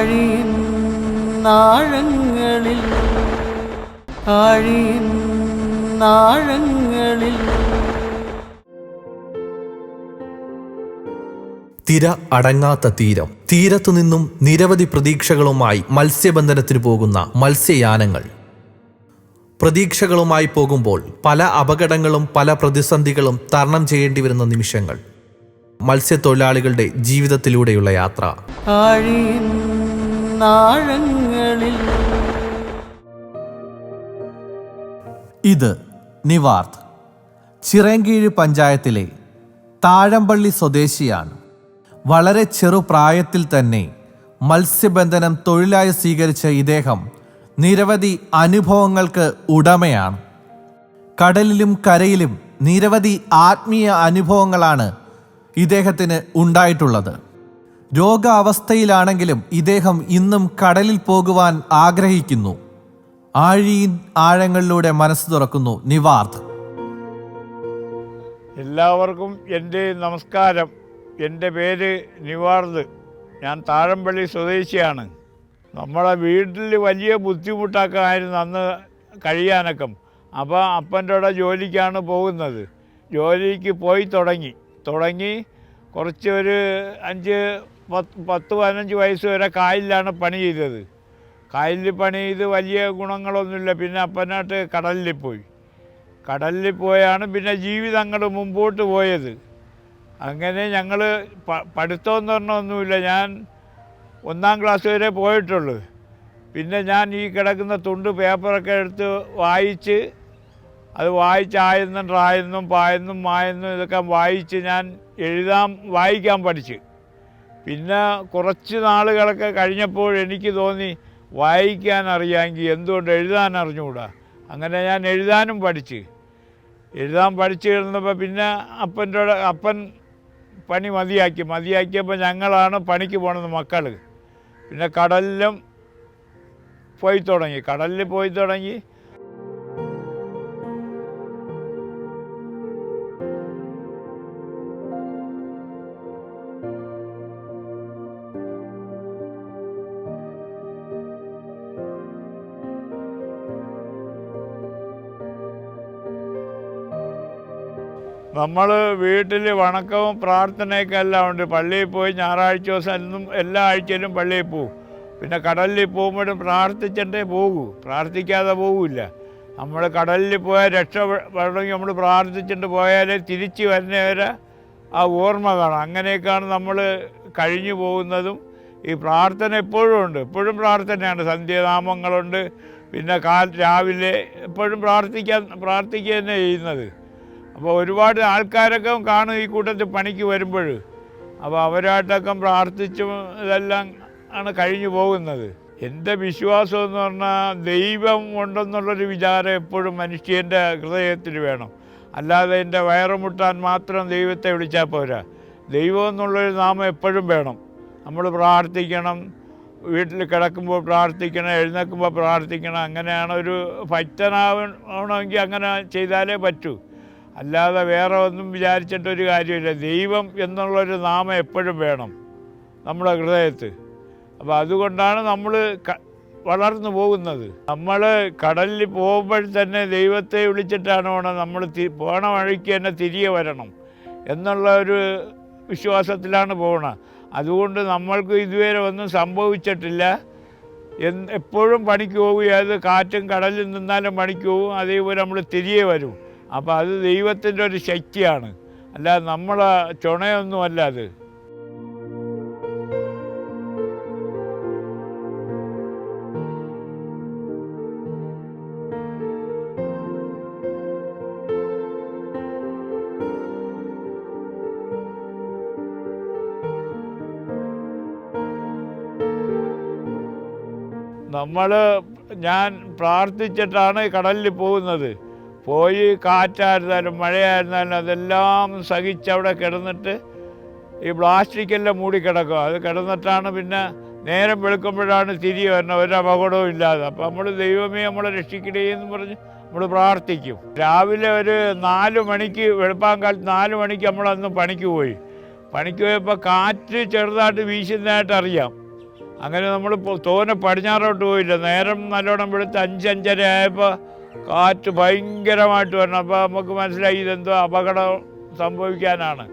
ആഴിയിൻ ആഴങ്ങളിൽ ആഴിയിൻ ആഴങ്ങളിൽ. തിര അടങ്ങാത്ത തീരം. തീരത്തുനിന്നും നിരവധി പ്രതീക്ഷകളുമായി മത്സ്യബന്ധനത്തിന് പോകുന്ന മത്സ്യയാനങ്ങൾ. പ്രതീക്ഷകളുമായി പോകുമ്പോൾ പല അപകടങ്ങളും പല പ്രതിസന്ധികളും തരണം ചെയ്യേണ്ടി വരുന്ന നിമിഷങ്ങൾ. മത്സ്യത്തൊഴിലാളികളുടെ ജീവിതത്തിലൂടെയുള്ള യാത്ര. ആഴിയിൻ ആഴങ്ങളിൽ. ഇത് നിവാർത്ത് ചിറയൻകീഴ് പഞ്ചായത്തിലെ താഴമ്പള്ളി സ്വദേശിയാണ്. വളരെ ചെറുപ്രായത്തിൽ തന്നെ മത്സ്യബന്ധനം തൊഴിലായി സ്വീകരിച്ച ഇദ്ദേഹം നിരവധി അനുഭവങ്ങൾക്ക് ഉടമയാണ്. കടലിലും കരയിലും നിരവധി ആത്മീയ അനുഭവങ്ങളാണ് ഇദ്ദേഹത്തിന് ഉണ്ടായിട്ടുള്ളത്. രോഗാവസ്ഥയിലാണെങ്കിലും ഇദ്ദേഹം ഇന്നും കടലിൽ പോകുവാൻ ആഗ്രഹിക്കുന്നു. ആഴിയിൻ ആഴങ്ങളിലൂടെ മനസ്സ് തുറക്കുന്നു നിവാർത്ത്. എല്ലാവർക്കും എൻ്റെ നമസ്കാരം. എൻ്റെ പേര് നിവാർത്ത്. ഞാൻ താഴമ്പള്ളി സ്വദേശിയാണ്. നമ്മളെ വീട്ടിൽ വലിയ ബുദ്ധിമുട്ടൊക്കെ ആയിരുന്നു അന്ന് കഴിയാനൊക്കെ. അപ്പോൾ അപ്പൻ്റെ കൂടെ ജോലിക്കാണ് പോകുന്നത്. ജോലിക്ക് പോയി തുടങ്ങി കുറച്ച് ഒരു 10-15 വയസ്സ് വരെ കായലിലാണ് പണി ചെയ്തത്. കായലിൽ പണി ചെയ്ത് വലിയ ഗുണങ്ങളൊന്നുമില്ല. പിന്നെ അപ്പനായിട്ട് കടലിൽ പോയാണ് പിന്നെ ജീവിതം അങ്ങോട്ട് മുമ്പോട്ട് പോയത്. അങ്ങനെ ഞങ്ങൾ പഠിത്തമെന്ന് പറഞ്ഞൊന്നുമില്ല. ഞാൻ 1-ാം ക്ലാസ് വരെ പോയിട്ടുള്ളൂ. പിന്നെ ഞാൻ ഈ കിടക്കുന്ന തുണ്ട് പേപ്പറൊക്കെ എടുത്ത് വായിച്ച് അത് ആയെന്നും റായെന്നും പായെന്നും മായെന്നും ഇതൊക്കെ വായിച്ച് ഞാൻ വായിക്കാൻ പഠിച്ച്. പിന്നെ കുറച്ച് നാളുകളൊക്കെ കഴിഞ്ഞപ്പോൾ എനിക്ക് തോന്നി വായിക്കാൻ അറിയാമെങ്കിൽ എന്തുകൊണ്ട് എഴുതാൻ അറിഞ്ഞുകൂടാ. അങ്ങനെ ഞാൻ എഴുതാൻ പഠിച്ച് കിടന്നപ്പോൾ പിന്നെ അപ്പൻ പണി മതിയാക്കിയപ്പോൾ ഞങ്ങളാണ് പണിക്ക് പോണത് മക്കൾ. പിന്നെ കടലിൽ പോയി തുടങ്ങി. നമ്മൾ വീട്ടിൽ വണക്കവും പ്രാർത്ഥനയൊക്കെ എല്ലാം ഉണ്ട്. പള്ളിയിൽ പോയി ഞായറാഴ്ച ദിവസം എന്നും എല്ലാ ആഴ്ചയിലും പള്ളിയിൽ പോകും. പിന്നെ കടലിൽ പോകുമ്പോഴും പ്രാർത്ഥിച്ചിട്ടേ പോകൂ, പ്രാർത്ഥിക്കാതെ പോകില്ല. നമ്മൾ കടലിൽ പോയാൽ രക്ഷപ്പെടണമെങ്കിൽ നമ്മൾ പ്രാർത്ഥിച്ചിട്ട് പോയാലേ തിരിച്ച് വരുന്നവരെ ആ ഓർമ്മ കാണാം. അങ്ങനെയൊക്കെയാണ് നമ്മൾ കഴിഞ്ഞു പോകുന്നതും. ഈ പ്രാർത്ഥന എപ്പോഴും പ്രാർത്ഥനയാണ്. സന്ധ്യാനാമങ്ങളുണ്ട്. പിന്നെ രാവിലെ എപ്പോഴും പ്രാർത്ഥിക്കുക തന്നെ ചെയ്യുന്നത്. അപ്പോൾ ഒരുപാട് ആൾക്കാരൊക്കെ കാണും ഈ കൂട്ടത്തിൽ പണിക്ക് വരുമ്പോൾ. അപ്പോൾ അവരായിട്ടൊക്കെ പ്രാർത്ഥിച്ചും ഇതെല്ലാം ആണ് കഴിഞ്ഞു പോകുന്നത്. എൻ്റെ വിശ്വാസം എന്ന് പറഞ്ഞാൽ ദൈവം ഉണ്ടെന്നുള്ളൊരു വിചാരം എപ്പോഴും മനുഷ്യൻ്റെ ഹൃദയത്തിൽ വേണം. അല്ലാതെ എൻ്റെ വയറ് മുട്ടാൻ മാത്രം ദൈവത്തെ വിളിച്ചാൽ പോരാ. ദൈവം എന്നുള്ളൊരു നാമം എപ്പോഴും വേണം. നമ്മൾ പ്രാർത്ഥിക്കണം, വീട്ടിൽ കിടക്കുമ്പോൾ പ്രാർത്ഥിക്കണം, എഴുന്നേൽക്കുമ്പോൾ പ്രാർത്ഥിക്കണം. അങ്ങനെയാണ് ഒരു ഭക്തനാവണമെങ്കിൽ അങ്ങനെ ചെയ്താലേ പറ്റൂ. അല്ലാതെ വേറെ ഒന്നും വിചാരിച്ചിട്ടൊരു കാര്യമില്ല. ദൈവം എന്നുള്ളൊരു നാമം എപ്പോഴും വേണം നമ്മുടെ ഹൃദയത്തിൽ. അപ്പോൾ അതുകൊണ്ടാണ് നമ്മൾ വളർന്നു പോകുന്നത്. നമ്മൾ കടലിൽ പോകുമ്പോൾ തന്നെ ദൈവത്തെ വിളിച്ചിട്ടാണ് വേണം നമ്മൾ പോണ വഴിക്ക് തന്നെ തിരികെ വരണം എന്നുള്ള ഒരു വിശ്വാസത്തിലാണ് പോകുന്നത്. അതുകൊണ്ട് നമ്മൾക്ക് ഇതുവരെ ഒന്നും സംഭവിച്ചിട്ടില്ല. എപ്പോഴും പണിക്ക് പോകും. ഏത് കാറ്റും കടലിൽ നിന്നാലും പണിക്ക് പോകും. അതേപോലെ നമ്മൾ തിരികെ വരും. അപ്പോൾ അത് ദൈവത്തിൻ്റെ ഒരു ശക്തിയാണ്, അല്ലാതെ നമ്മളെ ചുണയൊന്നുമല്ല അത്. ഞാൻ പ്രാർത്ഥിച്ചിട്ടാണ് കടലിൽ പോകുന്നത്. പോയി കാറ്റായിരുന്നാലും മഴയായിരുന്നാലും അതെല്ലാം സഹിച്ചവിടെ കിടന്നിട്ട് ഈ പ്ലാസ്റ്റിക്കെല്ലാം മൂടിക്കിടക്കും. അത് കിടന്നിട്ടാണ് പിന്നെ നേരം വെളുക്കുമ്പോഴാണ് തിരികെ വരുന്നത്, ഒരു അപകടവും ഇല്ലാതെ. അപ്പോൾ നമ്മൾ ദൈവമേ നമ്മളെ രക്ഷിക്കണേ എന്ന് പറഞ്ഞ് നമ്മൾ പ്രാർത്ഥിക്കും. രാവിലെ ഒരു 4 മണിക്ക്, വെളുപ്പാങ്കാലത്ത് 4 മണിക്ക് നമ്മളന്ന് പണിക്ക് പോയപ്പോൾ കാറ്റ് ചെറുതായിട്ട് വീശുന്നതായിട്ട് അറിയാം. അങ്ങനെ നമ്മൾ തോനെ പടിഞ്ഞാറോട്ട് പോയില്ല. നേരം നല്ലോണം വെളുത്ത് 5-5:30 ആയപ്പോൾ കാറ്റ് ഭയങ്കരമായിട്ട് വരണം. അപ്പോൾ നമുക്ക് മനസ്സിലായി ഇതെന്തോ അപകടം സംഭവിക്കാനാണ്.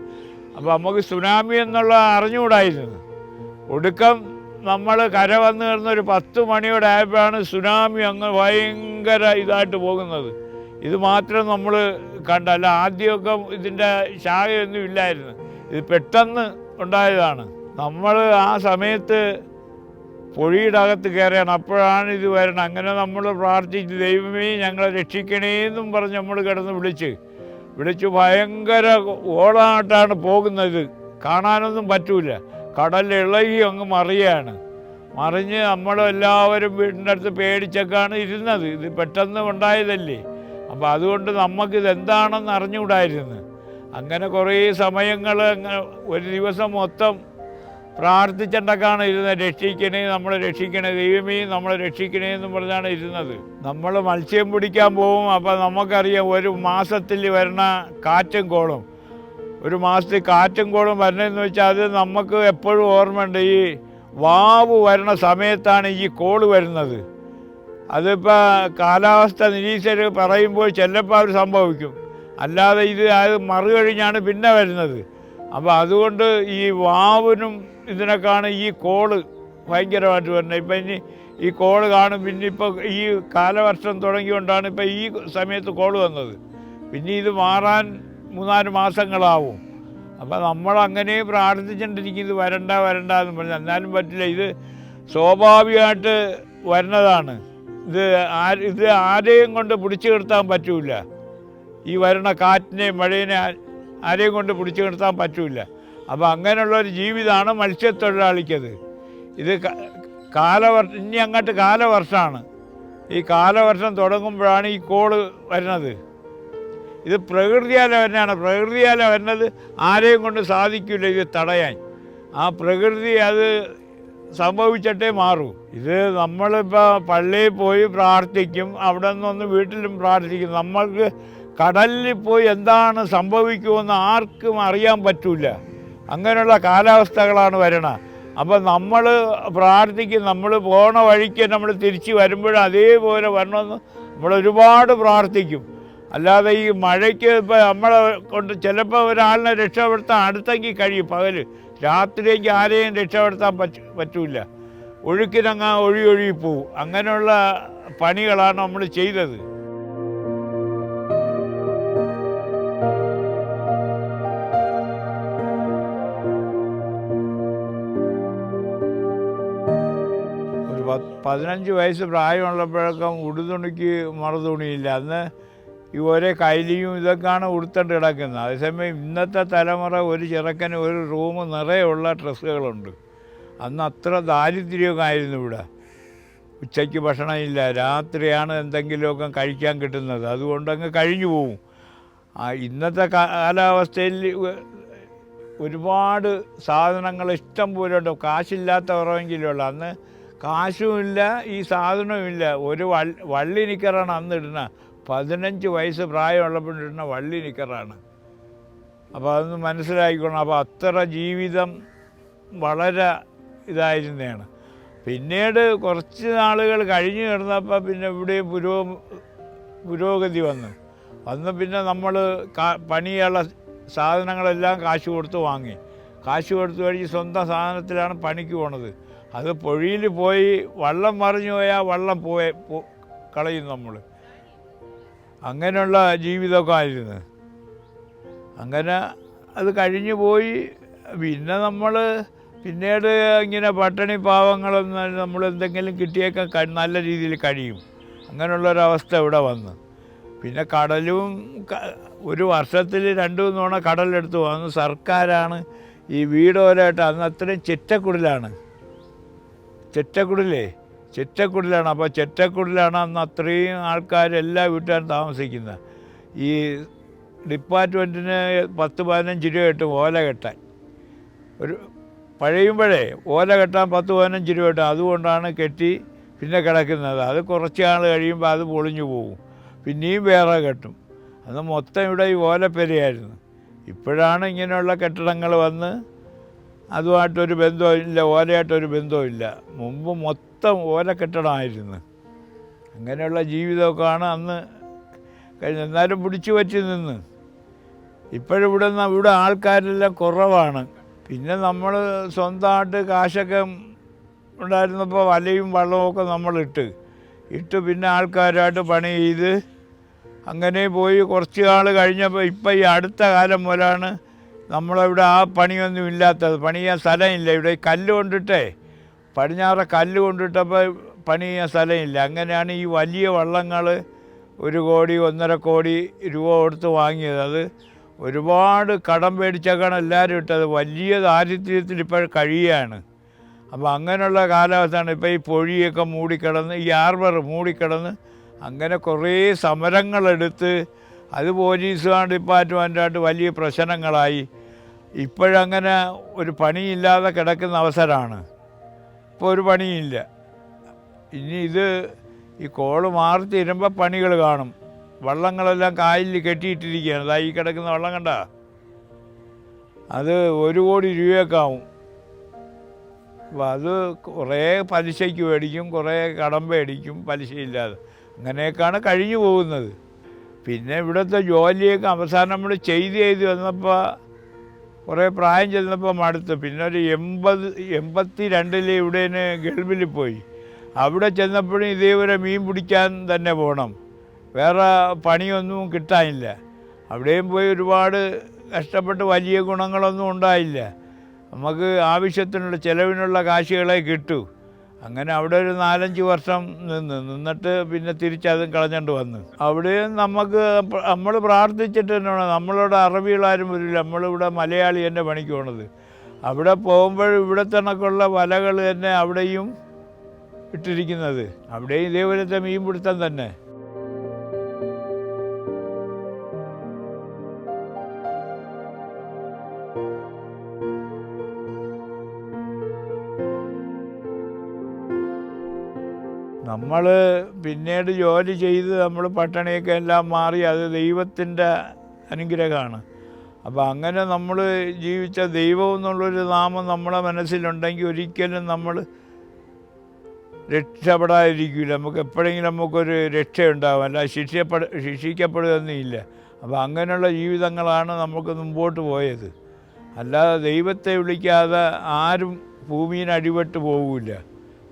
അപ്പോൾ നമുക്ക് സുനാമി എന്നുള്ള അറിഞ്ഞുകൂടായിരുന്നു. ഒടുക്കം നമ്മൾ കര വന്ന് കിടന്നൊരു 10 മണിയോടെ ആയപ്പോഴാണ് സുനാമി അങ്ങ് ഭയങ്കര ഇതായിട്ട് പോകുന്നത്. ഇത് മാത്രം നമ്മൾ കണ്ടല്ല. ആദ്യമൊക്കെ ഇതിൻ്റെ ശാഖയൊന്നും ഇല്ലായിരുന്നു. ഇത് പെട്ടെന്ന് ഉണ്ടായതാണ്. നമ്മൾ ആ സമയത്ത് പൊഴിയുടെ അകത്ത് കയറിയാണ്. അപ്പോഴാണ് ഇത് വരണം. അങ്ങനെ നമ്മൾ പ്രാർത്ഥിച്ച് ദൈവമേ ഞങ്ങളെ രക്ഷിക്കണേന്നും പറഞ്ഞ് നമ്മൾ കിടന്ന് വിളിച്ചു ഭയങ്കര ഓളായിട്ടാണ് പോകുന്നത്. കാണാനൊന്നും പറ്റൂല. കടൽ ഇളകി അങ്ങ് മറിഞ്ഞ് നമ്മളെല്ലാവരും വീടിൻ്റെ അടുത്ത് പേടിച്ചൊക്കെയാണ് ഇരുന്നത്. ഇത് പെട്ടെന്ന് ഉണ്ടായതല്ലേ. അപ്പോൾ അതുകൊണ്ട് നമുക്കിതെന്താണെന്ന് അറിഞ്ഞുകൂടായിരുന്നു. അങ്ങനെ കുറേ സമയങ്ങൾ ഒരു ദിവസം മൊത്തം പ്രാർത്ഥിച്ചിട്ടൊക്കെയാണ് ഇരുന്നത്. നമ്മളെ രക്ഷിക്കണേ ദൈവമേ നമ്മളെ രക്ഷിക്കണേ എന്നും പറഞ്ഞാണ് ഇരുന്നത്. നമ്മൾ മത്സ്യം പിടിക്കാൻ പോകും. അപ്പോൾ നമുക്കറിയാം ഒരു മാസത്തിൽ വരുന്ന കാറ്റും കോളും. ഒരു മാസത്തിൽ കാറ്റും കോളും വരണമെന്ന് വെച്ചാൽ അത് നമുക്ക് എപ്പോഴും ഓർമ്മയുണ്ട്. ഈ വാവ് വരുന്ന സമയത്താണ് ഈ കോള് വരുന്നത്. അതിപ്പോൾ കാലാവസ്ഥ നിരീക്ഷകർ പറയുമ്പോൾ ചിലപ്പോൾ അവർ സംഭവിക്കും. അല്ലാതെ അത് മറുകഴിഞ്ഞാണ് പിന്നെ വരുന്നത്. അപ്പോൾ അതുകൊണ്ട് ഈ വാവിനും ഇതിനൊക്കെയാണ് ഈ കോള് ഭയങ്കരമായിട്ട് വരുന്നത്. ഇപ്പം ഇനി ഈ കോള് കാണും. പിന്നെ ഇപ്പോൾ ഈ കാലവർഷം തുടങ്ങിക്കൊണ്ടാണ് ഇപ്പോൾ ഈ സമയത്ത് കോള് വന്നത്. പിന്നെ ഇത് മാറാൻ 3-4 മാസങ്ങളാവും. അപ്പോൾ നമ്മളങ്ങനെ പ്രാർത്ഥിച്ചിട്ടിരിക്കും ഇത് വരണ്ട എന്ന് പറഞ്ഞു. എന്നാലും പറ്റില്ല. ഇത് സ്വാഭാവികമായിട്ട് വരുന്നതാണ്. ഇത് ആരെയും കൊണ്ട് പിടിച്ചു നിർത്താൻ പറ്റൂല. ഈ വരുന്ന കാറ്റിനെയും മഴയിനെ ആരെയും കൊണ്ട് പിടിച്ചു നിർത്താൻ പറ്റൂല. അപ്പോൾ അങ്ങനെയുള്ളൊരു ജീവിതമാണ് മത്സ്യത്തൊഴിലാളിക്കത്. ഇത് ഇനി അങ്ങോട്ട് കാലവർഷമാണ്. ഈ കാലവർഷം തുടങ്ങുമ്പോഴാണ് ഈ കോള് വരുന്നത്. ഇത് പ്രകൃതിയാല വരുന്നത്. ആരെയും കൊണ്ട് സാധിക്കില്ല ഇത് തടയാൻ. ആ പ്രകൃതി അത് സംഭവിച്ചിട്ടേ മാറൂ. ഇത് നമ്മളിപ്പോൾ പള്ളിയിൽ പോയി പ്രാർത്ഥിക്കും. അവിടെ നിന്നൊന്ന് വീട്ടിലും പ്രാർത്ഥിക്കും. നമ്മൾക്ക് കടലിൽ പോയി എന്താണ് സംഭവിക്കുമെന്ന് ആർക്കും അറിയാൻ പറ്റില്ല. അങ്ങനെയുള്ള കാലാവസ്ഥകളാണ് വരണത്. അപ്പോൾ നമ്മൾ പ്രാർത്ഥിക്കും. നമ്മൾ പോണ വഴിക്ക് നമ്മൾ തിരിച്ച് വരുമ്പോഴും അതേപോലെ വരണമെന്ന് നമ്മൾ ഒരുപാട് പ്രാർത്ഥിക്കും. അല്ലാതെ ഈ മഴയ്ക്ക് ഇപ്പോൾ നമ്മളെ കൊണ്ട് ചിലപ്പോൾ ഒരാളിനെ രക്ഷപ്പെടുത്താൻ അടുത്തെങ്കിൽ കഴിയും. പകൽ രാത്രിയെങ്കിൽ ആരെയും രക്ഷപ്പെടുത്താൻ പറ്റൂല. ഒഴുക്കിനങ്ങ് ഒഴുകി പോവും. അങ്ങനെയുള്ള പണികളാണ് നമ്മൾ ചെയ്തത്. ഒരു 15 വയസ്സ് പ്രായമുള്ളപ്പോഴൊക്കെ ഉടുതുണിക്ക് മറുതുണിയില്ല. അന്ന് ഈ ഒരേ കൈലിയും ഇതൊക്കെയാണ് ഉടുത്തണ്ട് കിടക്കുന്നത്. അതേസമയം ഇന്നത്തെ തലമുറ ഒരു ചെറുക്കന് ഒരു റൂം നിറയെയുള്ള ഡ്രസ്സുകളുണ്ട്. അന്ന് അത്ര ദാരിദ്ര്യമൊക്കെ ആയിരുന്നു ഇവിടെ. ഉച്ചയ്ക്ക് ഭക്ഷണമില്ല. രാത്രിയാണ് എന്തെങ്കിലുമൊക്കെ കഴിക്കാൻ കിട്ടുന്നത്. അതുകൊണ്ടങ്ങ് കഴിഞ്ഞു പോവും. ഇന്നത്തെ കാലാവസ്ഥയിൽ ഒരുപാട് സാധനങ്ങൾ ഇഷ്ടം പോലെ ഉണ്ട്. കാശില്ലാത്തവരെങ്കിലും ഉള്ളു. അന്ന് കാശുമില്ല, ഈ സാധനവുമില്ല. ഒരു വള്ളി നിക്കറാണ് അന്ന് ഇടുന്ന. 15 വയസ്സ് പ്രായമുള്ളപ്പോഴിടുന്ന വള്ളി നിക്കറാണ്. അപ്പോൾ അതൊന്ന് മനസ്സിലാക്കിക്കണം. അപ്പോൾ അത്ര ജീവിതം വളരെ ഇതായിരുന്നതാണ്. പിന്നീട് കുറച്ച് നാളുകൾ കഴിഞ്ഞ് കിടന്നപ്പോൾ പിന്നെ ഇവിടെ പുരോഗതി വന്ന് പിന്നെ നമ്മൾ പണിയുള്ള സാധനങ്ങളെല്ലാം കാശ് കൊടുത്ത് വാങ്ങി. കാശ് കൊടുത്ത് കഴിഞ്ഞ് സ്വന്തം സാധനത്തിലാണ് പണിക്ക് പോണത്. അത് പൊഴിയിൽ പോയി വള്ളം മറിഞ്ഞു പോയാൽ വള്ളം കളയും നമ്മൾ. അങ്ങനെയുള്ള ജീവിതമൊക്കെ ആയിരുന്നു. അങ്ങനെ അത് കഴിഞ്ഞു പോയി. പിന്നെ നമ്മൾ പിന്നീട് ഇങ്ങനെ പട്ടിണി പാവങ്ങളൊന്നും നമ്മൾ എന്തെങ്കിലും കിട്ടിയൊക്കെ നല്ല രീതിയിൽ കഴിയും. അങ്ങനെയുള്ളൊരവസ്ഥ ഇവിടെ വന്നു. പിന്നെ കടലും ഒരു വർഷത്തിൽ 2-3 തവണ കടലെടുത്ത് വന്നു. സർക്കാരാണ് ഈ വീടോരായിട്ട് അന്ന് അത്രയും ചെറ്റക്കുടിലാണ്. അപ്പോൾ ചെറ്റക്കുടിലാണ് അന്ന് അത്രയും ആൾക്കാർ എല്ലാ വീട്ടുകാരും താമസിക്കുന്നത്. ഈ ഡിപ്പാർട്ട്മെൻറ്റിന് 10-15 രൂപ കിട്ടും ഓല കെട്ടാൻ. ഒരു പഴയുമ്പോഴേ ഓല കെട്ടാൻ 10-15 രൂപ കിട്ടും. അതുകൊണ്ടാണ് കെട്ടി പിന്നെ കിടക്കുന്നത്. അത് കുറച്ച് നാൾ കഴിയുമ്പോൾ അത് പൊളിഞ്ഞു പോകും. പിന്നെയും വേറെ കെട്ടും. അന്ന് മൊത്തം ഇവിടെ ഈ ഓലപ്പെരയായിരുന്നു. ഇപ്പോഴാണ് ഇങ്ങനെയുള്ള കെട്ടിടങ്ങൾ വന്ന് അതുമായിട്ടൊരു ബന്ധമില്ല, ഓലയായിട്ടൊരു ബന്ധമില്ല. മുമ്പ് മൊത്തം ഓല കെട്ടിടമായിരുന്നു. അങ്ങനെയുള്ള ജീവിതമൊക്കെയാണ് അന്ന് കഴിഞ്ഞ്. എന്നാലും പിടിച്ചു പറ്റി നിന്ന്. ഇവിടെ ആൾക്കാരെല്ലാം കുറവാണ്. പിന്നെ നമ്മൾ സ്വന്തമായിട്ട് കാശൊക്കെ ഉണ്ടായിരുന്നപ്പോൾ വലയും വള്ളമൊക്കെ നമ്മളിട്ട് പിന്നെ ആൾക്കാരായിട്ട് പണി ചെയ്ത് അങ്ങനെ പോയി കുറച്ച് നാൾ കഴിഞ്ഞപ്പോൾ ഇപ്പം ഈ അടുത്ത കാലം മുതലാണ് നമ്മളവിടെ ആ പണിയൊന്നും ഇല്ലാത്തത്. പണി ചെയ്യാൻ സ്ഥലമില്ല. ഇവിടെ കല്ല് കൊണ്ടിട്ടേ പടിഞ്ഞാറെ കല്ല് കൊണ്ടിട്ടപ്പോൾ പണി ചെയ്യാൻ സ്ഥലമില്ല. അങ്ങനെയാണ് ഈ വലിയ വള്ളങ്ങൾ 1 കോടി 1.5 കോടി രൂപ കൊടുത്ത് വാങ്ങിയത്. അത് ഒരുപാട് കടം പേടിച്ചൊക്കെയാണ് എല്ലാവരും ഇട്ടത്. വലിയ ദാരിദ്ര്യത്തിൽ ഇപ്പോൾ കഴിയുകയാണ്. അപ്പോൾ അങ്ങനെയുള്ള കാലാവസ്ഥയാണ്. ഇപ്പോൾ ഈ പൊഴിയൊക്കെ മൂടിക്കിടന്ന്, ഈ ഹാർബർ മൂടിക്കിടന്ന് അങ്ങനെ കുറേ സമരങ്ങളെടുത്ത് അത് പോലീസുകാരുടെ ഡിപ്പാർട്ട്മെൻറ്റായിട്ട് വലിയ പ്രശ്നങ്ങളായി. ഇപ്പോഴങ്ങനെ ഒരു പണിയില്ലാതെ കിടക്കുന്ന അവസരമാണ്. ഇപ്പോൾ ഒരു പണിയില്ല. ഇനി ഈ കോള് മാറി തീരുമ്പോൾ പണികൾ കാണും. വള്ളങ്ങളെല്ലാം കായലിൽ കെട്ടിയിട്ടിരിക്കുകയാണ്. അതാ ഈ കിടക്കുന്ന വള്ളം കണ്ട, അത് 1 കോടി രൂപയൊക്കെ ആവും. അപ്പോൾ അത് കുറേ പലിശയ്ക്ക് മേടിക്കും, കുറേ കടം മേടിക്കും പലിശയില്ലാതെ. അങ്ങനെയൊക്കെയാണ് കഴിഞ്ഞു പോകുന്നത്. പിന്നെ ഇവിടുത്തെ ജോലിയൊക്കെ അവസാനം നമ്മൾ ചെയ്ത് വന്നപ്പോൾ കുറേ പ്രായം ചെന്നപ്പോൾ മടുത്ത്. പിന്നെ ഒരു 82 ഇവിടെ ഗൾഫിൽ പോയി. അവിടെ ചെന്നപ്പോഴും ഇതേപോലെ മീൻ പിടിക്കാൻ തന്നെ പോകണം, വേറെ പണിയൊന്നും കിട്ടാനില്ല. അവിടെയും പോയി ഒരുപാട് കഷ്ടപ്പെട്ട് വലിയ ഗുണങ്ങളൊന്നും ഉണ്ടായില്ല. നമുക്ക് ആവശ്യത്തിനുള്ള ചിലവിനുള്ള കാശുകളെ കിട്ടൂ. അങ്ങനെ അവിടെ ഒരു 4-5 വർഷം നിന്നിട്ട് പിന്നെ തിരിച്ചതും കളഞ്ഞുകൊണ്ട് വന്നു. അവിടെയും നമ്മൾ പ്രാർത്ഥിച്ചിട്ട് തന്നെയാണ്. നമ്മളോട് അറബികളാരും വരില്ല. നമ്മളിവിടെ മലയാളി തന്നെ പണിക്ക് പോണത്. അവിടെ പോകുമ്പോൾ ഇവിടെ തന്നൊക്കെയുള്ള വലകൾ തന്നെ അവിടെയും ഇട്ടിരിക്കുന്നത്. അവിടെയും ഇതേപോലത്തെ മീൻ പിടുത്തം തന്നെ. നമ്മൾ പിന്നീട് ജോലി ചെയ്ത് നമ്മൾ പട്ടിണിയൊക്കെ എല്ലാം മാറി. അത് ദൈവത്തിൻ്റെ അനുഗ്രഹമാണ്. അപ്പോൾ അങ്ങനെ നമ്മൾ ജീവിച്ച ദൈവം എന്നുള്ളൊരു നാമം നമ്മളെ മനസ്സിലുണ്ടെങ്കിൽ ഒരിക്കലും നമ്മൾ രക്ഷപ്പെടാതിരിക്കില്ല. നമുക്ക് എപ്പോഴെങ്കിലും നമുക്കൊരു രക്ഷയുണ്ടാകും, അല്ല ശിക്ഷിക്കപ്പെടുകയൊന്നുമില്ല. അപ്പോൾ അങ്ങനെയുള്ള ജീവിതങ്ങളാണ് നമുക്ക് മുമ്പോട്ട് പോയത്. അല്ലാതെ ദൈവത്തെ വിളിക്കാതെ ആരും ഭൂമിയിൽ അടിപെട്ട് പോകില്ല.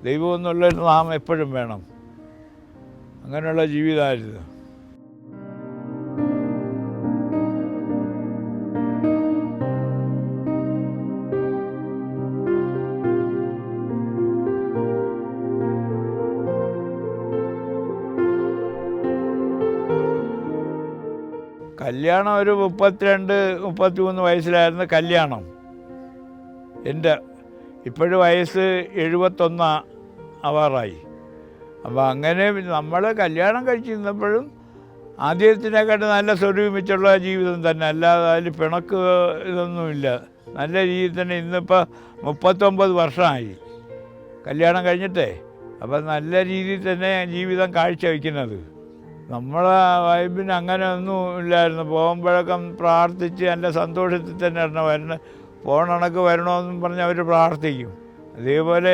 ദൈവം എന്നുള്ളൊരു നാമം എപ്പോഴും വേണം. അങ്ങനെയുള്ള ജീവിതമായിരുന്നു. കല്യാണം ഒരു 32-33 വയസ്സിലായിരുന്നു കല്യാണം എൻ്റെ. ഇപ്പോഴും വയസ്സ് 71 ആവാറായി. അപ്പോൾ അങ്ങനെ നമ്മൾ കല്യാണം കഴിച്ചിരുന്നപ്പോഴും ആദ്യത്തിനെക്കാട്ട് നല്ല സ്വരൂപിച്ചുള്ള ജീവിതം തന്നെ, അല്ലാതെ അതിൽ പിണക്ക് ഇതൊന്നുമില്ല. നല്ല രീതിയിൽ തന്നെ. ഇന്നിപ്പോൾ 39 വർഷമായി കല്യാണം കഴിഞ്ഞിട്ടേ. അപ്പം നല്ല രീതിയിൽ തന്നെ ജീവിതം കാഴ്ചവെക്കുന്നത്. നമ്മളെ വൈബിന് അങ്ങനെ ഒന്നും ഇല്ലായിരുന്നു. പോകുമ്പോഴൊക്കെ പ്രാർത്ഥിച്ച് നല്ല സന്തോഷത്തിൽ തന്നെ പോണണക്ക് വരണമെന്നും പറഞ്ഞ് അവർ പ്രാർത്ഥിക്കും. അതേപോലെ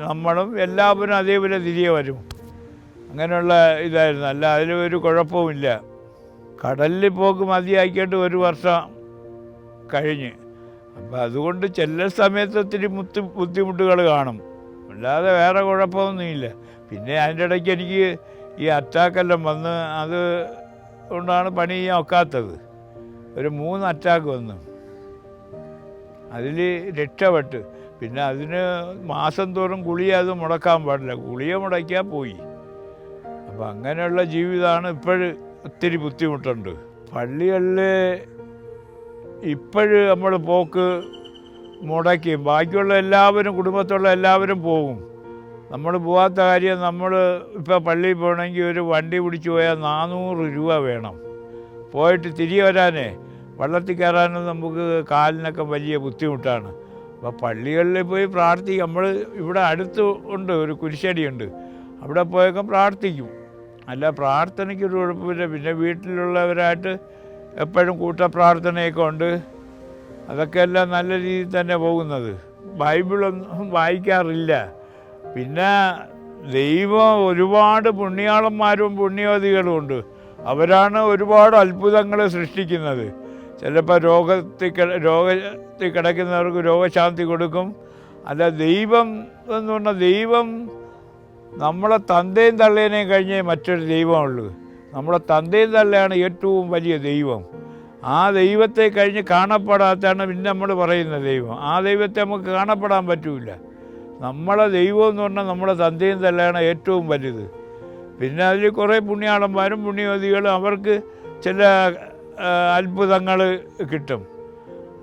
നമ്മളും എല്ലാവരും അതേപോലെ തിരികെ വരും. അങ്ങനെയുള്ള ഇതായിരുന്നു. അല്ല അതിലൊരു കുഴപ്പവുമില്ല. കടലിൽ പോക്ക് മതിയാക്കിയിട്ട് 1 വർഷം കഴിഞ്ഞ്. അപ്പം അതുകൊണ്ട് ചില സമയത്ത് ഒത്തിരി ബുദ്ധിമുട്ടുകൾ കാണും, അല്ലാതെ വേറെ കുഴപ്പമൊന്നുമില്ല. പിന്നെ അതിൻ്റെ ഇടയ്ക്ക് എനിക്ക് ഈ അറ്റാക്കെല്ലാം വന്ന് അത് കൊണ്ടാണ് പണി ചെയ്യാൻ ഒക്കാത്തത്. ഒരു 3 അറ്റാക്ക് വന്നു. അതിൽ രക്ഷപ്പെട്ട്. പിന്നെ അതിന് മാസം തോറും ഗുളിക അത് മുടക്കാൻ പാടില്ല. ഗുളിക മുടക്കിയാൽ പോയി. അപ്പം അങ്ങനെയുള്ള ജീവിതമാണ്. ഇപ്പോഴും ഒത്തിരി ബുദ്ധിമുട്ടുണ്ട്. പള്ളികളിൽ ഇപ്പോഴും നമ്മൾ പോക്ക് മുടക്കും. ബാക്കിയുള്ള എല്ലാവരും, കുടുംബത്തുള്ള എല്ലാവരും പോകും. നമ്മൾ പോകാത്ത കാര്യം, നമ്മൾ ഇപ്പോൾ പള്ളിയിൽ പോകണമെങ്കിൽ ഒരു വണ്ടി പിടിച്ച് പോയാൽ 400 രൂപ വേണം. പോയിട്ട് തിരികെ വരാനേ, വള്ളത്തിൽ കയറാനും നമുക്ക് കാലിനൊക്കെ വലിയ ബുദ്ധിമുട്ടാണ്. അപ്പോൾ പള്ളികളിൽ പോയി പ്രാർത്ഥിക്കും. നമ്മൾ ഇവിടെ അടുത്ത് ഉണ്ട്, ഒരു കുരിശടിയുണ്ട്, അവിടെ പോയൊക്കെ പ്രാർത്ഥിക്കും. അല്ല, പ്രാർത്ഥനയ്ക്കൊരു കുഴപ്പമില്ല. പിന്നെ വീട്ടിലുള്ളവരായിട്ട് എപ്പോഴും കൂട്ടപ്രാർത്ഥനയൊക്കെ ഉണ്ട്. അതൊക്കെ എല്ലാം നല്ല രീതിയിൽ തന്നെ പോകുന്നത്. ബൈബിളൊന്നും വായിക്കാറില്ല. പിന്നെ ദൈവം ഒരുപാട് പുണ്യാളന്മാരും പുണ്യവതികളും ഉണ്ട്. അവരാണ് ഒരുപാട് അത്ഭുതങ്ങൾ സൃഷ്ടിക്കുന്നത്. ചിലപ്പോൾ രോഗത്തിൽ കിടക്കുന്നവർക്ക് രോഗശാന്തി കൊടുക്കും. അല്ല, ദൈവം എന്ന് പറഞ്ഞാൽ ദൈവം നമ്മളെ തന്തയും തള്ളേനെയും കഴിഞ്ഞേ മറ്റൊരു ദൈവമുള്ളൂ. നമ്മളെ തന്തയും തള്ളയാണ് ഏറ്റവും വലിയ ദൈവം. ആ ദൈവത്തെ കഴിഞ്ഞ് കാണപ്പെടാത്താണ് പിന്നെ നമ്മൾ പറയുന്ന ദൈവം. ആ ദൈവത്തെ നമുക്ക് കാണപ്പെടാൻ പറ്റില്ല. നമ്മളെ ദൈവം എന്ന് പറഞ്ഞാൽ നമ്മളെ തന്തയും തള്ളയാണ് ഏറ്റവും വലുത്. പിന്നെ അതിൽ കുറേ പുണ്യാളന്മാരും പുണ്യവതികളും അവർക്ക് ചില അത്ഭുതങ്ങൾ കിട്ടും.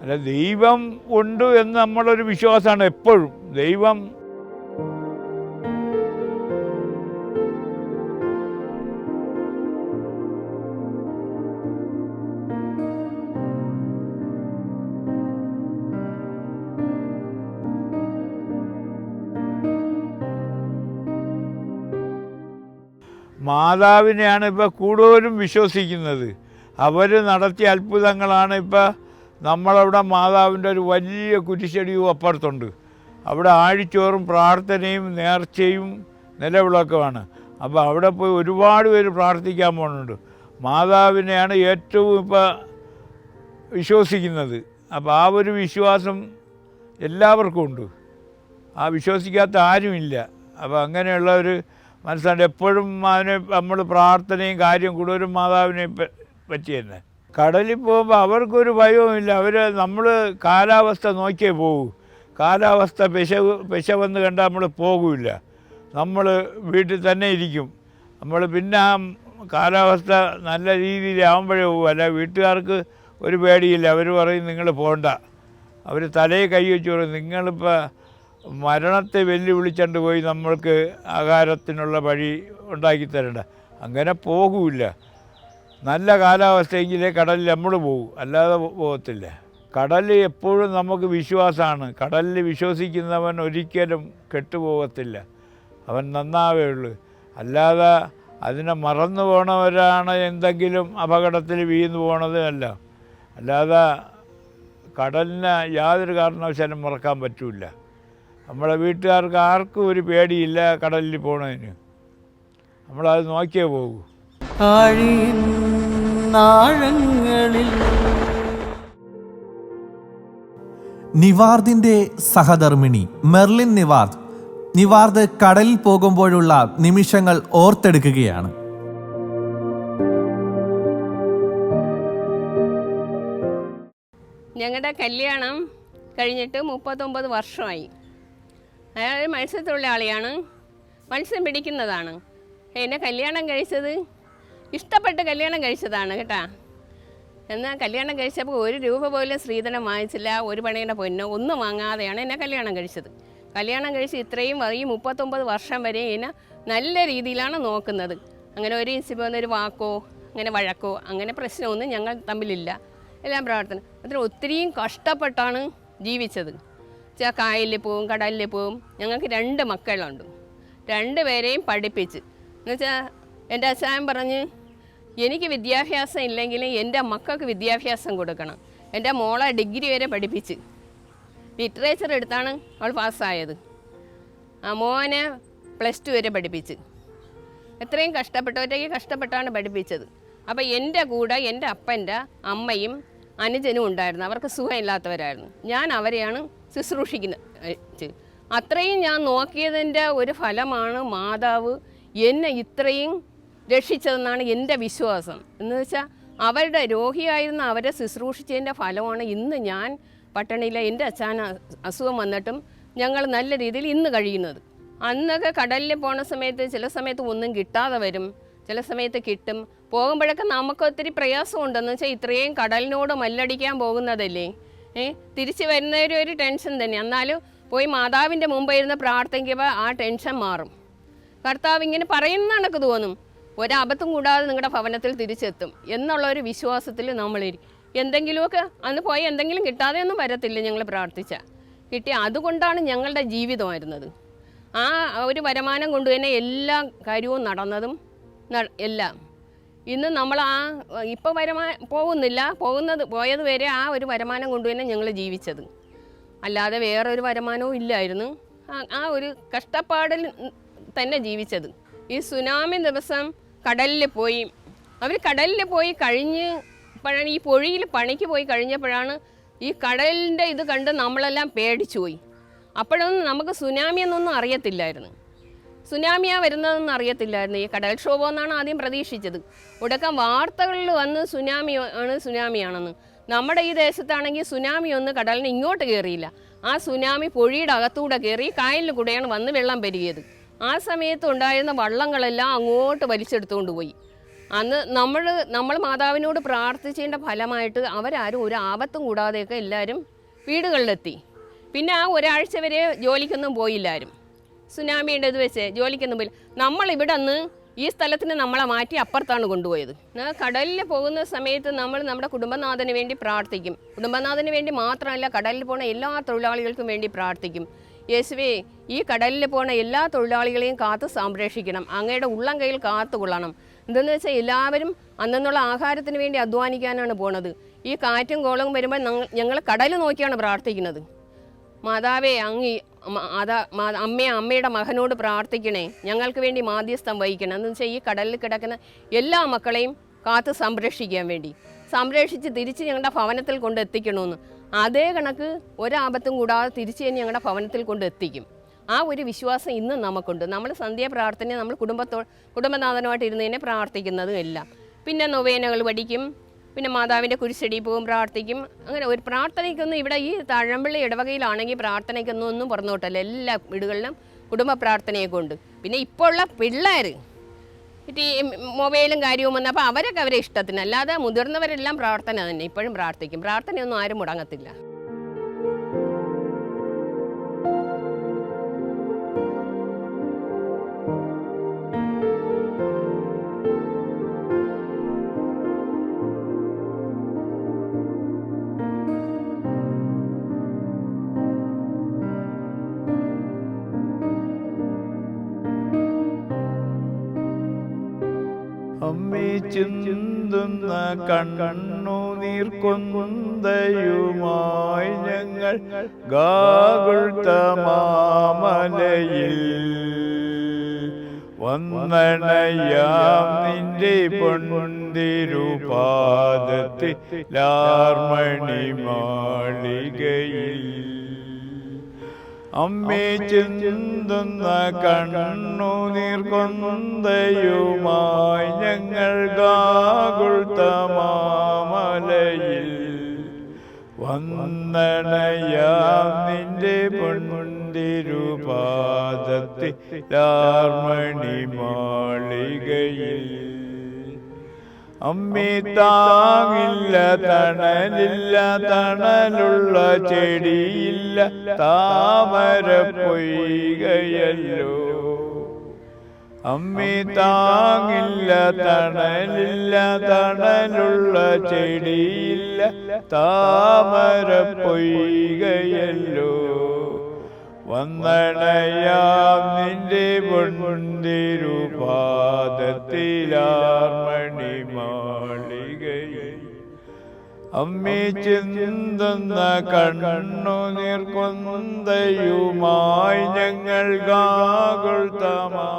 അല്ല, ദൈവം ഉണ്ട് എന്ന് നമ്മളൊരു വിശ്വാസമാണ് എപ്പോഴും. ദൈവം മാതാവിനെയാണ് ഇപ്പോൾ കൂടുതലും വിശ്വസിക്കുന്നത്. അവർ നടത്തിയ അത്ഭുതങ്ങളാണ്. ഇപ്പോൾ നമ്മളവിടെ മാതാവിൻ്റെ ഒരു വലിയ കുരിശടിയും അപ്പുറത്തുണ്ട്. അവിടെ ആഴിച്ചോറും പ്രാർത്ഥനയും നേർച്ചയും നിലവിളക്കമാണ്. അപ്പോൾ അവിടെ പോയി ഒരുപാട് പേര് പ്രാർത്ഥിക്കാൻ പോകുന്നുണ്ട്. മാതാവിനെയാണ് ഏറ്റവും ഇപ്പോൾ വിശ്വസിക്കുന്നത്. അപ്പോൾ ആ ഒരു വിശ്വാസം എല്ലാവർക്കും ഉണ്ട്. ആ വിശ്വസിക്കാത്ത ആരുമില്ല. അപ്പോൾ അങ്ങനെയുള്ള ഒരു മനസ്സിലാണ്ട് എപ്പോഴും അതിനെ നമ്മൾ പ്രാർത്ഥനയും കാര്യം കൂടുതലും മാതാവിനെ പറ്റി തന്നെ. കടലിൽ പോകുമ്പോൾ അവർക്കൊരു ഭയവുമില്ല. നമ്മൾ കാലാവസ്ഥ നോക്കിയേ പോകൂ. കാലാവസ്ഥ പെശവെന്ന് കണ്ടാൽ നമ്മൾ പോകില്ല. നമ്മൾ വീട്ടിൽ തന്നെ ഇരിക്കും. നമ്മൾ പിന്നെ ആ കാലാവസ്ഥ നല്ല രീതിയിലാവുമ്പോഴേ പോകും. അല്ല, വീട്ടുകാർക്ക് ഒരു പേടിയില്ല. അവർ പറയും നിങ്ങൾ പോകണ്ട. അവർ തലയിൽ കൈ വെച്ച് പറയും നിങ്ങളിപ്പോൾ മരണത്തെ വെല്ലുവിളിച്ചുകൊണ്ട് പോയി നമ്മൾക്ക് ആഹാരത്തിനുള്ള വഴി ഉണ്ടാക്കി തരണ്ട. അങ്ങനെ പോകില്ല. നല്ല കാലാവസ്ഥയെങ്കിലേ കടലിൽ നമ്മൾ പോകും, അല്ലാതെ പോകത്തില്ല. കടൽ എപ്പോഴും നമുക്ക് വിശ്വാസമാണ്. കടലിൽ വിശ്വസിക്കുന്നവൻ ഒരിക്കലും കെട്ടുപോകത്തില്ല. അവൻ നന്നാവേ ഉള്ളൂ. അല്ലാതെ അതിനെ മറന്നു പോണവരാണ് എന്തെങ്കിലും അപകടത്തിൽ വീഴ്ന്നു പോണത് അല്ല. അല്ലാതെ കടലിനെ യാതൊരു കാരണവശാലും മറക്കാൻ പറ്റില്ല. നമ്മളെ വീട്ടുകാർക്ക് ആർക്കും ഒരു പേടിയില്ല കടലിൽ പോണതിന്. നമ്മളത് നോക്കിയേ പോകൂ. നിവാർദിന്റെ സഹധർമ്മിണി മെർലിൻ നിവാർദ് കടലിൽ പോകുമ്പോഴുള്ള നിമിഷങ്ങൾ ഓർത്തെടുക്കുകയാണ്. ഞങ്ങളുടെ കല്യാണം കഴിഞ്ഞിട്ട് 39 വർഷമായി. അയാൾ മത്സ്യത്തൊഴിലാളിയാണ്, മത്സ്യം പിടിക്കുന്നതാണ്. എന്നെ കല്യാണം കഴിച്ചത് ഇഷ്ടപ്പെട്ട് കല്യാണം കഴിച്ചതാണ് കേട്ടാ. എന്നാൽ കല്യാണം കഴിച്ചപ്പോൾ 1 രൂപ പോലും സ്ത്രീധനം വാങ്ങിച്ചില്ല, ഒരു പണിയുടെ പൊന്നോ ഒന്നും വാങ്ങാതെയാണ് എന്നെ കല്യാണം കഴിച്ചത്. കല്യാണം കഴിച്ച് ഇത്രയും ഈ 39 വർഷം വരെ എന്നെ നല്ല രീതിയിലാണ് നോക്കുന്നത്. അങ്ങനെ ഒരു ഒരു വാക്കോ അങ്ങനെ വഴക്കോ അങ്ങനെ പ്രശ്നമൊന്നും ഞങ്ങൾ തമ്മിലില്ല. എല്ലാം പ്രാർത്ഥന. അതിന് ഒത്തിരിയും കഷ്ടപ്പെട്ടാണ് ജീവിച്ചത്. കായലിൽ പോവും, കടലിൽ പോവും. ഞങ്ങൾക്ക് 2 മക്കളുണ്ട്. 2 പേരെയും പഠിപ്പിച്ച് എന്നുവെച്ചാൽ എൻ്റെ അച്ഛൻ പറഞ്ഞ് എനിക്ക് വിദ്യാഭ്യാസം ഇല്ലെങ്കിലും എൻ്റെ മക്കൾക്ക് വിദ്യാഭ്യാസം കൊടുക്കണം. എൻ്റെ മോളെ ഡിഗ്രി വരെ പഠിപ്പിച്ച് ലിറ്ററേച്ചർ എടുത്താണ് അവൾ പാസ്സായത്. ആ മോനെ +2 വരെ പഠിപ്പിച്ച്. എത്രയും കഷ്ടപ്പെട്ടവരേക്ക് കഷ്ടപ്പെട്ടാണ് പഠിപ്പിച്ചത്. അപ്പോൾ എൻ്റെ കൂടെ എൻ്റെ അപ്പൻ്റെ അമ്മയും അനുജനും ഉണ്ടായിരുന്നു. അവർക്ക് സുഖമില്ലാത്തവരായിരുന്നു. ഞാൻ അവരെയാണ് ശുശ്രൂഷിക്കുന്നത്. അത്രയും ഞാൻ നോക്കിയതിൻ്റെ ഒരു ഫലമാണ് മാതാവ് എന്നെ ഇത്രയും രക്ഷിച്ചതെന്നാണ് എൻ്റെ വിശ്വാസം. എന്ന് വെച്ചാൽ അവരുടെ രോഗിയായിരുന്ന അവരെ ശുശ്രൂഷിച്ചതിൻ്റെ ഫലമാണ് ഇന്ന് ഞാൻ പട്ടണിയിലെ എൻ്റെ അച്ഛന് അസുഖം വന്നിട്ടും ഞങ്ങൾ നല്ല രീതിയിൽ ഇന്ന് കഴിയുന്നത്. അന്നൊക്കെ കടലിൽ പോണ സമയത്ത് ചില സമയത്ത് ഒന്നും കിട്ടാതെ വരും, ചില സമയത്ത് കിട്ടും. പോകുമ്പോഴൊക്കെ നമുക്ക് ഒത്തിരി പ്രയാസമുണ്ടെന്ന് വെച്ചാൽ ഇത്രയും കടലിനോട് മല്ലടിക്കാൻ പോകുന്നതല്ലേ. തിരിച്ച് വരുന്നവരും ഒരു ടെൻഷൻ തന്നെ. എന്നാലും പോയി മാതാവിൻ്റെ മുമ്പ് ഇരുന്ന് പ്രാർത്ഥിക്കുമ്പോൾ ആ ടെൻഷൻ മാറും. കർത്താവ് ഇങ്ങനെ പറയുന്ന കണക്ക് തോന്നും, ഒരബദ്ധം കൂടാതെ നിങ്ങളുടെ ഭവനത്തിൽ തിരിച്ചെത്തും എന്നുള്ളൊരു വിശ്വാസത്തിൽ നമ്മളിരിക്കും. എന്തെങ്കിലുമൊക്കെ അന്ന് പോയി എന്തെങ്കിലും കിട്ടാതെയൊന്നും വരത്തില്ല. ഞങ്ങൾ പ്രാർത്ഥിച്ച കിട്ടിയ അതുകൊണ്ടാണ് ഞങ്ങളുടെ ജീവിതമായിരുന്നത്. ആ ഒരു വരുമാനം കൊണ്ട് തന്നെ എല്ലാ കാര്യവും നടന്നതും എല്ലാം. ഇന്ന് നമ്മൾ ഇപ്പോൾ പോയത് വരെ ആ ഒരു വരുമാനം കൊണ്ട് തന്നെ ഞങ്ങൾ ജീവിച്ചത്, അല്ലാതെ വേറൊരു വരുമാനവും ഇല്ലായിരുന്നു. ആ ഒരു കഷ്ടപ്പാടിൽ തന്നെ ജീവിച്ചത്. ഈ സുനാമി ദിവസം കടലിൽ പോയി കഴിഞ്ഞപ്പോഴാണ് ഈ പൊഴിയിൽ പണിക്ക് പോയി കഴിഞ്ഞപ്പോഴാണ് ഈ കടലിൻ്റെ ഇത് കണ്ട് നമ്മളെല്ലാം പേടിച്ചു പോയി. അപ്പോഴൊന്നും നമുക്ക് സുനാമി എന്നൊന്നും അറിയത്തില്ലായിരുന്നു, സുനാമിയാണ് വരുന്നതെന്ന് അറിയത്തില്ലായിരുന്നു. ഈ കടൽക്ഷോഭം എന്നാണ് ആദ്യം പ്രതീക്ഷിച്ചത്. ഉടക്കം വാർത്തകളിൽ വന്ന് സുനാമിയാണെന്ന്. നമ്മുടെ ഈ ദേശത്താണെങ്കിൽ സുനാമി ഒന്ന് കടലിന് ഇങ്ങോട്ട് കയറിയില്ല. ആ സുനാമി പൊഴിയുടെ അകത്തൂടെ കയറി കായലിൽ കൂടെയാണ് വന്ന് വെള്ളം പെരുകിയത്. ആ സമയത്ത് ഉണ്ടായിരുന്ന വള്ളങ്ങളെല്ലാം അങ്ങോട്ട് വലിച്ചെടുത്തുകൊണ്ട് പോയി. അന്ന് നമ്മൾ മാതാവിനോട് പ്രാർത്ഥിച്ചതിൻ്റെ ഫലമായിട്ട് അവരാരും ഒരു ആപത്തും കൂടാതെയൊക്കെ എല്ലാവരും വീടുകളിലെത്തി. പിന്നെ ആ ഒരാഴ്ച വരെ ജോലിക്കൊന്നും പോയില്ലാരും. സുനാമിയുടെ ഇത് വെച്ച് ജോലിക്കൊന്നും പോയില്ല. നമ്മളിവിടെ നിന്ന് ഈ സ്ഥലത്തിന് നമ്മളെ മാറ്റി അപ്പുറത്താണ് കൊണ്ടുപോയത്. കടലിൽ പോകുന്ന സമയത്ത് നമ്മൾ നമ്മുടെ കുടുംബനാഥന് വേണ്ടി പ്രാർത്ഥിക്കും. കുടുംബനാഥന് വേണ്ടി മാത്രമല്ല, കടലിൽ പോകുന്ന എല്ലാ തൊഴിലാളികൾക്കും വേണ്ടി പ്രാർത്ഥിക്കും. യേശുവേ, ഈ കടലിൽ പോകുന്ന എല്ലാ തൊഴിലാളികളെയും കാത്ത് സംരക്ഷിക്കണം, അങ്ങയുടെ ഉള്ളം കയ്യിൽ കാത്തുകൊള്ളണം. എന്തെന്ന് വെച്ചാൽ എല്ലാവരും അന്നുള്ള ആഹാരത്തിന് വേണ്ടി അധ്വാനിക്കാനാണ് പോണത്. ഈ കാറ്റും കോളവും വരുമ്പോൾ ഞങ്ങൾ കടൽ നോക്കിയാണ് പ്രാർത്ഥിക്കുന്നത്. മാതാവേ, അമ്മയുടെ മകനോട് പ്രാർത്ഥിക്കണേ, ഞങ്ങൾക്ക് വേണ്ടി മാധ്യസ്ഥം വഹിക്കണം. എന്ന് വെച്ചാൽ ഈ കടലിൽ കിടക്കുന്ന എല്ലാ മക്കളെയും കാത്ത് സംരക്ഷിക്കാൻ വേണ്ടി, സംരക്ഷിച്ച് തിരിച്ച് ഞങ്ങളുടെ ഭവനത്തിൽ കൊണ്ട് എത്തിക്കണമെന്ന്. അതേ കണക്ക് ഒരാപത്തും കൂടാതെ തിരിച്ച് തന്നെ ഞങ്ങളുടെ ഭവനത്തിൽ കൊണ്ട് എത്തിക്കും. ആ ഒരു വിശ്വാസം ഇന്നും നമുക്കുണ്ട്. നമ്മൾ സന്ധ്യാപ്രാർത്ഥന നമ്മൾ കുടുംബനാഥനുമായിട്ട് ഇരുന്നതിനെ പ്രാർത്ഥിക്കുന്നതും എല്ലാം. പിന്നെ നൊവേനകൾ പഠിക്കും, പിന്നെ മാതാവിൻ്റെ കുരിശടി പോവും, പ്രാർത്ഥിക്കും. അങ്ങനെ ഒരു പ്രാർത്ഥനയ്ക്കൊന്നും ഇവിടെ ഈ താഴമ്പള്ളി ഇടവകയിലാണെങ്കിൽ പ്രാർത്ഥനയ്ക്കൊന്നും പുറന്നോട്ടല്ല. എല്ലാ വീടുകളിലും കുടുംബ പ്രാർത്ഥനയെ കൊണ്ട്. പിന്നെ ഇപ്പോൾ ഉള്ള പിള്ളേർ ഈ മൊബൈലും കാര്യവും വന്നപ്പോൾ അവരൊക്കെ അവരെ ഇഷ്ടത്തിന്, അല്ലാതെ മുതിർന്നവരെല്ലാം പ്രാർത്ഥന തന്നെ ഇപ്പോഴും പ്രാർത്ഥിക്കും. പ്രാർത്ഥനയൊന്നും ആരും മുടങ്ങത്തില്ല. അമ്മേ ചിന്തുന്ന കണ്ണുനീർക്കൊന്തയുമായി ഞങ്ങൾ ഗാഗുൽത്തമാമലയിൽ വന്ദനയാം നിന്റെ പൊൻതിരുപാദത്തിലാർമണി മാളികയിൽ. അമ്മേ ചിന്തുന്ന കണ്ണുനീർക്കൊന്തയുമായി ഞങ്ങൾ ഗാഗുൽത്തമാമലയിൽ വന്ദനയാം നിന്റെ പൊൻതിരുപാദത്തിലാർമണി മാളികയിൽ. അമ്മേ താങ്ങില്ല തണലില്ല, തണലുള്ള ചെടിയില്ല, താമര പൊയ്കയല്ലോ. അമ്മേ താങ്ങില്ല തണലില്ല, തണലുള്ള ചെടിയില്ല, താമര പൊയ്കയല്ലോ. വന്ദനയാം നിന്റെ പൊൻതിരുപാദത്തിലാർമണി മാളികയിൽ. അമ്മേ ചിന്തുന്ന കണ്ണുനീർക്കൊന്തയുമായി ഞങ്ങൾ ഗാഗുൽത്തമാ